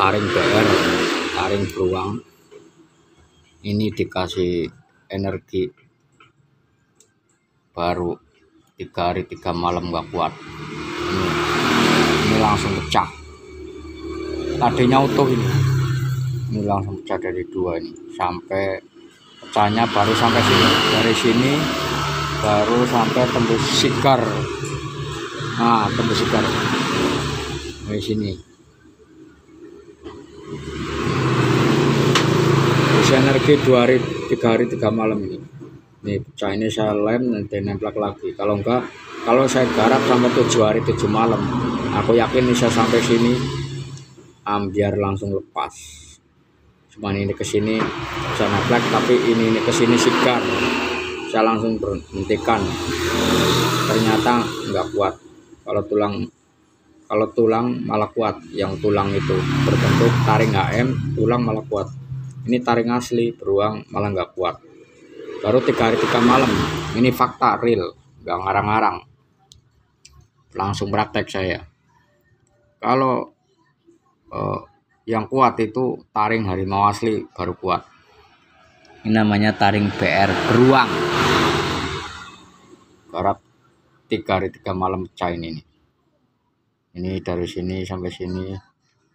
taring BR, taring beruang. Ini dikasih energi baru 3 hari 3 malam nggak kuat. Ini langsung pecah. Tadinya utuh ini langsung pecah dari 2 ini, sampai pecahnya baru sampai sini, dari sini baru sampai tembus sigar. Nah, tembus sigar dari sini. Bisa energi 2 hari 3 hari 3 malam ini. Nih pecah ini saya lem nanti nemplak lagi. Kalau enggak, kalau saya garap sampai 7 hari 7 malam, aku yakin bisa sampai sini biar langsung lepas. Cuman ini kesini saya nemplak, tapi ini kesini sigar, saya langsung berhentikan. Ternyata nggak kuat. Kalau tulang malah kuat. Yang tulang itu berbentuk taring HM, tulang malah kuat. Ini taring asli beruang malah nggak kuat. Baru 3 hari 3 malam. Ini fakta real, nggak ngarang-ngarang. Langsung praktek saya. Kalau yang kuat itu taring harimau asli baru kuat. Ini namanya taring BR beruang. Garap 3 hari 3 malam pecah ini. Ini dari sini sampai sini,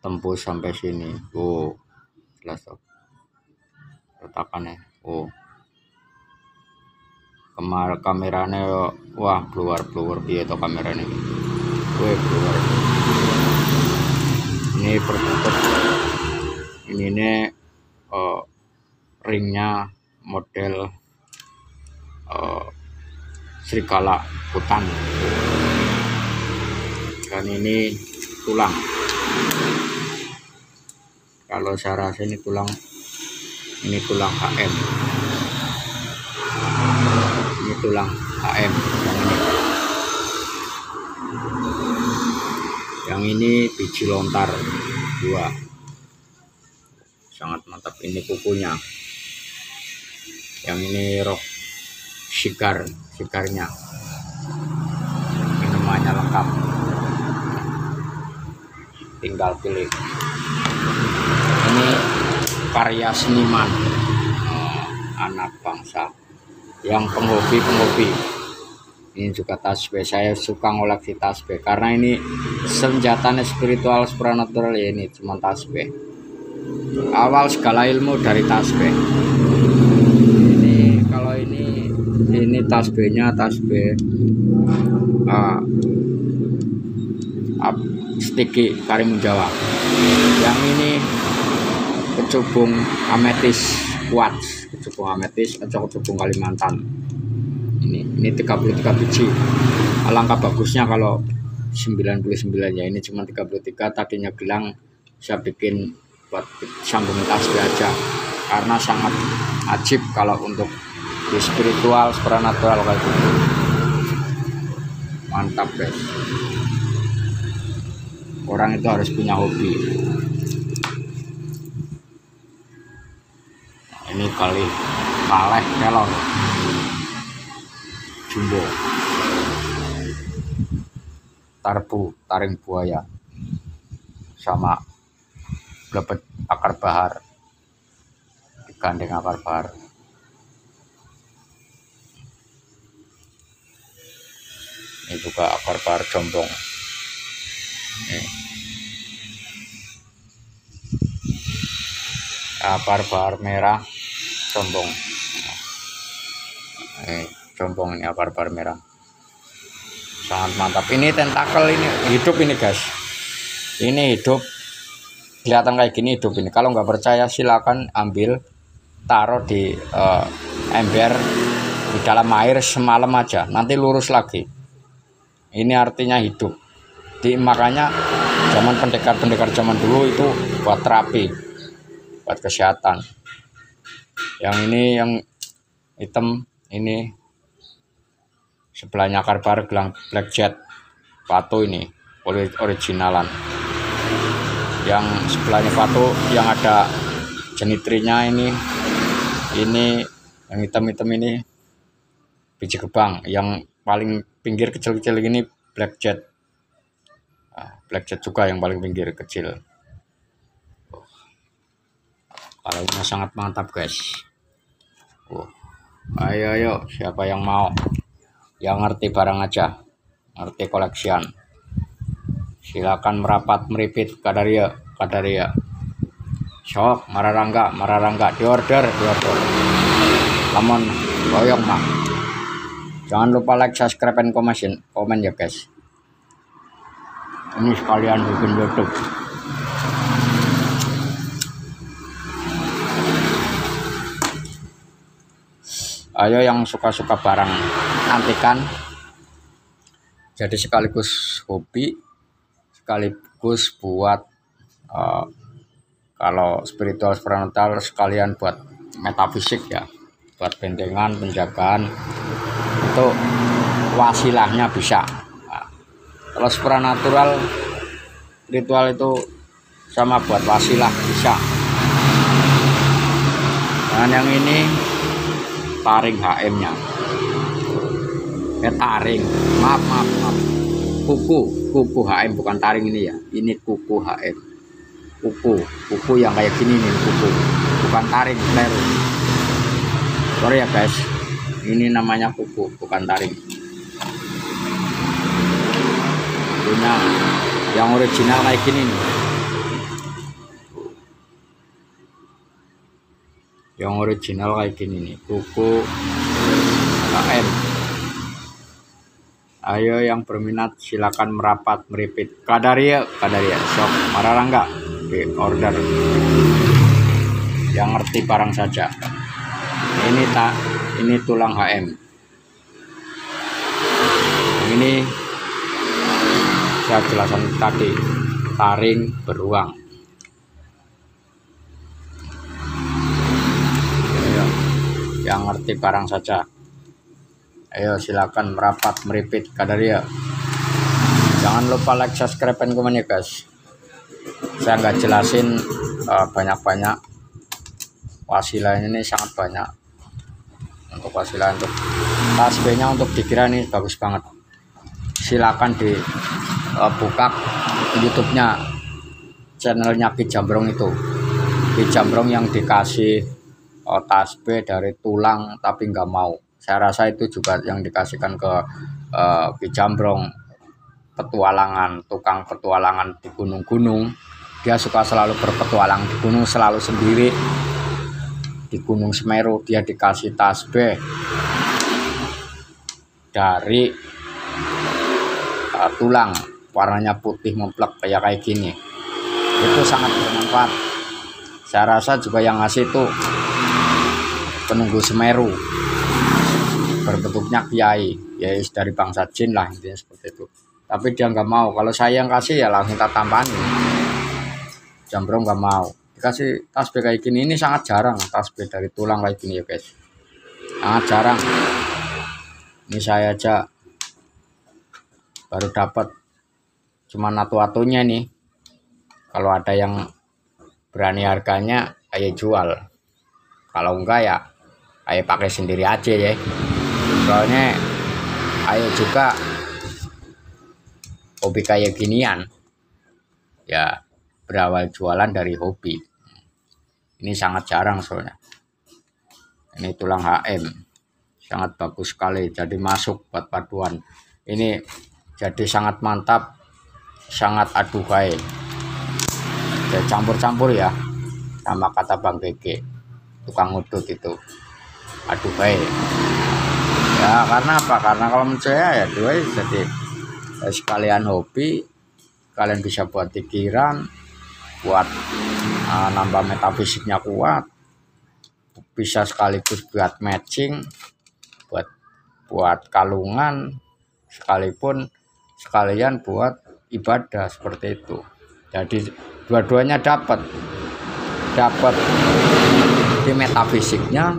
tembus sampai sini. Oh, jelas tuh retakannya. Oh, kameranya wah keluar dia tuh kameranya. Keluar. Ini berbentuk ini ringnya model serigala hutan, dan ini tulang. Kalau saya rasa ini tulang HM. Ini tulang HM yang ini biji lontar 2, sangat mantap. Ini kukunya, yang ini rok sigarnya, minumannya lengkap, tinggal pilih. Ini karya seniman, anak bangsa yang penghobi. Ini juga tasbih. Saya suka ngoleksi tasbih karena ini senjatanya spiritual supranatural ya. Ini cuma tasbih. Awal segala ilmu dari tasbih. Ini kalau ini tasbihnya tasbih Stiki Karimun Jawa. Yang ini kecubung ametis quartz, kecubung Kalimantan. Ini 33 biji. Alangkah bagusnya kalau 99 ya, ini cuma 33. Tadinya gelang saya bikin buat sambung tasbih aja, karena sangat ajib kalau untuk di spiritual supranatural kayak gitu. Mantap guys. Orang itu harus punya hobi. Ini kaleh kelor jumbo, taring buaya, sama blebet akar bahar, digandeng akar bahar. Ini juga akar bahar jombong. Akar bahar merah jombong. Jombong ini akar bahar merah, sangat mantap. Ini tentakel, ini hidup ini guys. Ini hidup, kelihatan kayak gini hidup ini. Kalau nggak percaya silakan ambil, taruh di ember di dalam air semalam aja, nanti lurus lagi. Ini artinya hidup. Makanya zaman pendekar zaman dulu itu buat terapi, buat kesehatan. Yang ini yang hitam ini sebelahnya akar bahar gelang blackjet patu, ini originalan. Yang sebelahnya patu yang ada jenitrinya ini yang hitam ini biji gebang. Yang paling pinggir kecil ini blackjet. Blackjet juga yang paling pinggir kecil. kalungnya sangat mantap guys. Ayo siapa yang mau, yang ngerti barang aja, ngerti koleksian, silakan merapat meripit Kadaria sok mararangga diorder lemon boyong mah. Jangan lupa like, subscribe, and komen ya guys. Ini sekalian bikin YouTube. Ayo yang suka-suka barang antikan, jadi sekaligus hobi, sekaligus buat kalau spiritual sekalian buat metafisik ya, buat bentengan, penjagaan, itu wasilahnya bisa. Nah, kalau supranatural ritual itu sama buat wasilah bisa. Dan yang ini taring HM nya, taring, maaf, kuku HM, bukan taring ini ya, ini kuku HM, kuku yang kayak gini nih, kuku, bukan taring, keliru, sorry ya guys, ini namanya kuku, bukan taring. Punya yang original kayak gini nih, yang original kayak gini nih, kuku HM. Ayo yang berminat silakan merapat meripit Kadaria sok mararangga di order, yang ngerti barang saja. Ini tulang HM, ini saya jelaskan tadi, taring beruang. Ayo, yang ngerti barang saja, ayo silakan merapat meripit Kadaria. Jangan lupa like, subscribe, dan komen ya guys. Saya nggak jelasin banyak-banyak, wasilah ini sangat banyak. Untuk wasilah, untuk tasbihnya, untuk dikira ini bagus banget. Silakan buka YouTube-nya, channelnya Ki Jambrong itu. Ki Jambrong yang dikasih tasbih dari tulang tapi nggak mau. Saya rasa itu juga yang dikasihkan ke Ki Jambrong, petualangan, tukang petualangan di gunung-gunung. Dia suka selalu berpetualang di gunung, selalu sendiri. Di Gunung Semeru dia dikasih tasbih dari tulang, warnanya putih memplek kayak gini. Itu sangat bermanfaat. Saya rasa juga yang ngasih itu penunggu Semeru, berbentuknya kiai, ya dari bangsa jin lah, intinya seperti itu. Tapi dia nggak mau. Kalau saya yang kasih ya langsung tak tambahin. Jambrong nggak mau dikasih tasbih kayak gini. Ini sangat jarang tasbih dari tulang kayak gini ya guys, sangat jarang. Ini saya aja baru dapat, cuma atunya nih. Kalau ada yang berani harganya, ayo jual. Kalau enggak ya ayo pakai sendiri aja ya. Soalnya ayo juga hobi kayak ginian ya, berawal jualan dari hobi. Ini sangat jarang soalnya. Ini tulang HM sangat bagus sekali, jadi masuk buat paduan. Ini jadi sangat mantap, sangat aduhai. Jadi campur-campur ya, sama kata Bang Gege, tukang udut itu, aduhai. Ya karena apa? Karena kalau menurut saya ya dua jadi sekalian hobi, kalian bisa buat pikiran, buat nambah metafisiknya kuat, bisa sekaligus buat matching, buat kalungan, sekalian buat ibadah seperti itu. Jadi dua-duanya dapat di metafisiknya,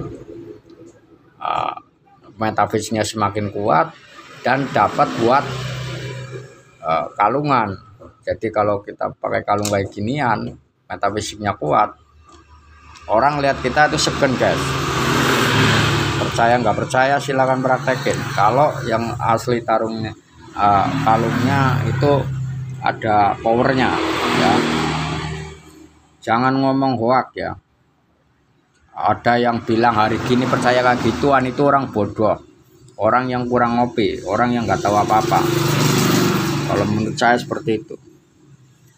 metafisiknya semakin kuat, dan dapat buat kalungan. Jadi kalau kita pakai kalung kayak ginian, metafisiknya kuat, orang lihat kita itu segen guys. Percaya nggak percaya silakan praktekin. Kalau yang asli kalungnya itu ada powernya ya, jangan ngomong hoak ya. Ada yang bilang hari gini percaya kayak gituan itu orang bodoh, orang yang kurang ngopi, orang yang nggak tahu apa-apa. Kalau menurut saya seperti itu.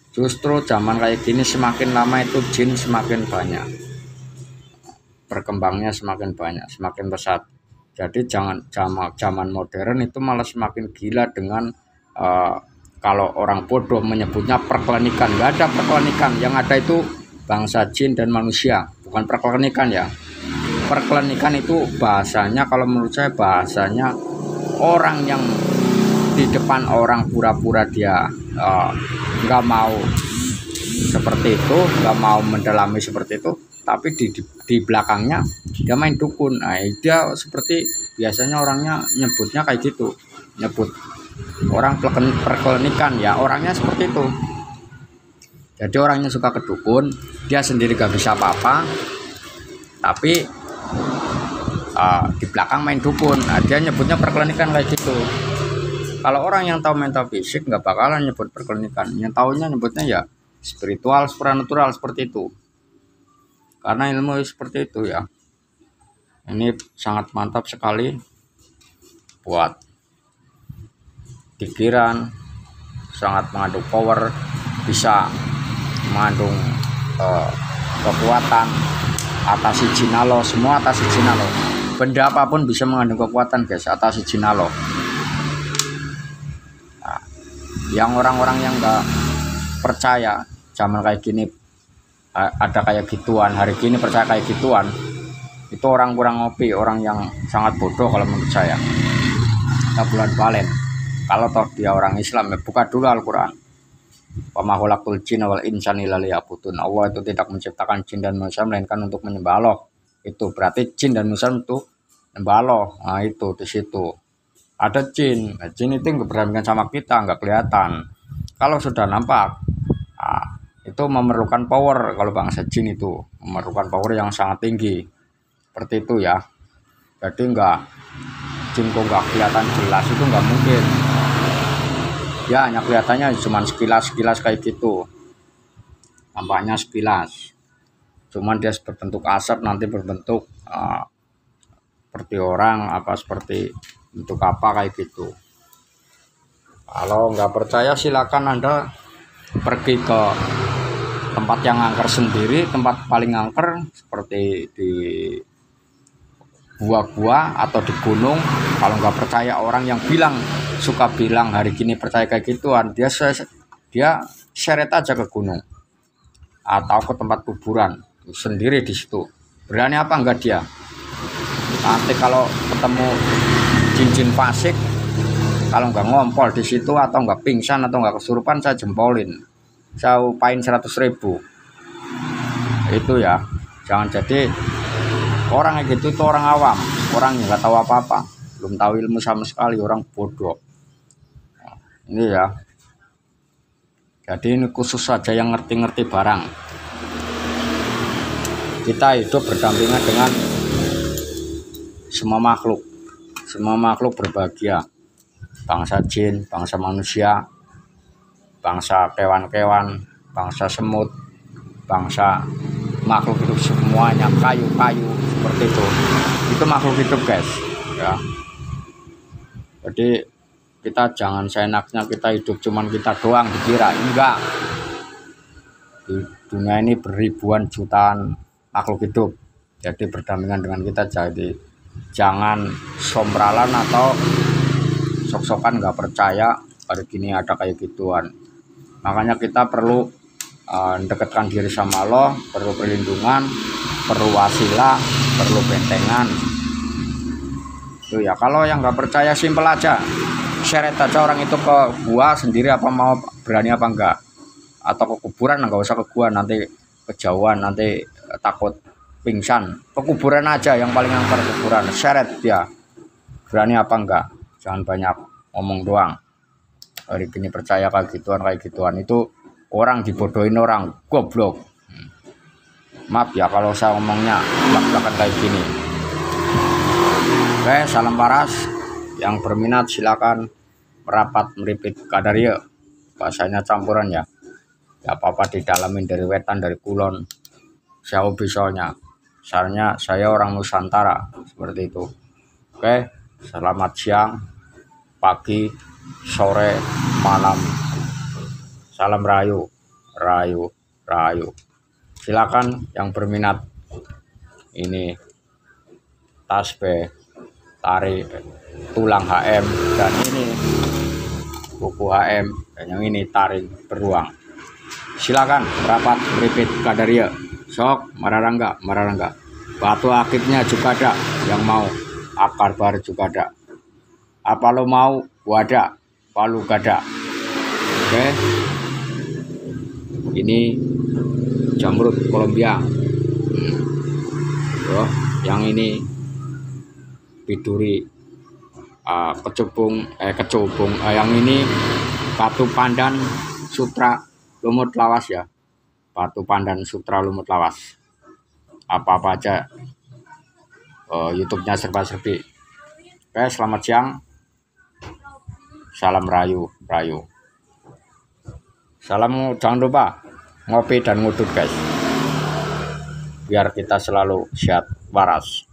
Justru zaman kayak gini semakin lama itu jin semakin banyak, berkembangnya semakin banyak, semakin pesat. Jadi jangan zaman modern itu malah semakin gila dengan eh, kalau orang bodoh menyebutnya perkelenikan. Nggak ada perkelenikan, yang ada itu bangsa jin dan manusia, bukan perkelenikan ya. Perkelenikan itu bahasanya, kalau menurut saya bahasanya orang yang di depan orang pura-pura dia nggak mau seperti itu, nggak mau mendalami seperti itu, tapi di belakangnya dia main dukun. Nah, dia seperti biasanya orangnya nyebutnya kayak gitu, nyebut orang perkelenikan ya, orangnya seperti itu. Jadi orangnya suka ke dukun, dia sendiri gak bisa apa-apa, tapi di belakang main dukun. Nah, dia nyebutnya perkelenikan kayak gitu. Kalau orang yang tahu metafisik nggak bakalan nyebut perkelenikan, yang tahunya nyebutnya ya spiritual, supranatural seperti itu. Karena ilmu seperti itu ya. Ini sangat mantap sekali buat pikiran, sangat mengandung power, bisa mengandung kekuatan, atasi jinalo, semua atasi jinalo. Benda apapun bisa mengandung kekuatan guys, atasi jinalo. Nah, yang orang-orang yang nggak percaya zaman kayak gini ada kayak gituan, hari gini percaya kayak gituan, itu orang kurang ngopi, orang yang sangat bodoh kalau menurut saya. Kita bulan balen, kalau toh dia orang Islam ya buka dulu Al-Quran. Wa ma khalaqul jinna wal insa illa liya'budun. Allah itu tidak menciptakan jin dan manusia melainkan untuk menyembah Allah. Itu berarti jin dan manusia itu menyembah Allah. Nah itu di situ ada jin. Nah, jin itu nggak berhubungan sama kita, nggak kelihatan. Kalau sudah nampak, nah, itu memerlukan power. Kalau bangsa jin itu memerlukan power yang sangat tinggi. Seperti itu ya. Jadi nggak, jin kok nggak kelihatan jelas itu nggak mungkin. Ya hanya kelihatannya cuma sekilas kayak gitu, tampaknya sekilas, cuman dia berbentuk asap, nanti berbentuk seperti orang apa, seperti bentuk apa kayak gitu. Kalau nggak percaya silakan Anda pergi ke tempat yang angker sendiri, tempat paling angker seperti di gua-gua atau di gunung. Kalau nggak percaya orang yang suka bilang hari gini percaya kayak gituan, dia seret aja ke gunung atau ke tempat kuburan sendiri di situ. Berani apa enggak dia? Nanti kalau ketemu jin-jin fasik, kalau nggak ngompol di situ atau nggak pingsan atau nggak kesurupan, saya jempolin, saya upain 100.000. Itu ya, jangan jadi orang kayak gitu. Itu orang awam, orang yang nggak tahu apa-apa, belum tahu ilmu sama sekali, orang bodoh. Nah, ini ya. Jadi ini khusus saja yang ngerti-ngerti barang. Kita hidup berdampingan dengan semua makhluk. Semua makhluk berbahagia. Bangsa jin, bangsa manusia, bangsa kewan-kewan, bangsa semut, bangsa makhluk hidup semuanya, kayu-kayu seperti itu makhluk hidup guys ya. Jadi kita jangan seenaknya kita hidup cuman kita doang dikira, enggak. Di dunia ini beribuan jutaan makhluk hidup, jadi berdampingan dengan kita. Jadi jangan sombralan atau sok-sokan nggak percaya hari gini ada kayak gituan. Makanya kita perlu mendekatkan diri sama Allah, perlu perlindungan, perlu wasilah, perlu bentengan. Itu ya. Kalau yang nggak percaya simpel aja, seret aja orang itu ke gua sendiri, apa mau berani apa enggak, atau ke kuburan. Nggak usah ke gua, nanti kejauhan, nanti takut pingsan. Ke kuburan aja, yang paling angker kuburan, seret dia, berani apa enggak. Jangan banyak ngomong doang. Hari ini percaya kayak gituan itu orang dibodohin, orang goblok. Maaf ya kalau saya ngomongnya belak-belakan kayak gini. Oke, salam paras. Yang berminat silakan merapat meripit Kadaria. Bahasanya campuran ya. Ya apa-apa didalamin dari wetan, dari kulon, jauh bisonya. Soalnya saya orang Nusantara seperti itu. Oke, selamat siang, pagi, sore, malam. Salam rayu, rayu, rayu. Silakan yang berminat ini tasbih, tari, tulang HM, dan ini buku HM, dan yang ini tari beruang. Silakan rapat beripit Kadaria. Sok mararangga, mararangga. Batu akibnya juga ada yang mau, akar bar juga ada. Apa lo mau? Wadah, palu gada. Oke. Ini jamrut Kolombia. Oh, yang ini biduri kecubung. Yang ini batu pandan sutra lumut lawas ya. Batu pandan sutra lumut lawas. Apa-apa aja. YouTube-nya serba-serbi. Oke, selamat siang. Salam rayu, rayu. Salam, jangan lupa ngopi dan ngudut guys. Biar kita selalu sehat waras.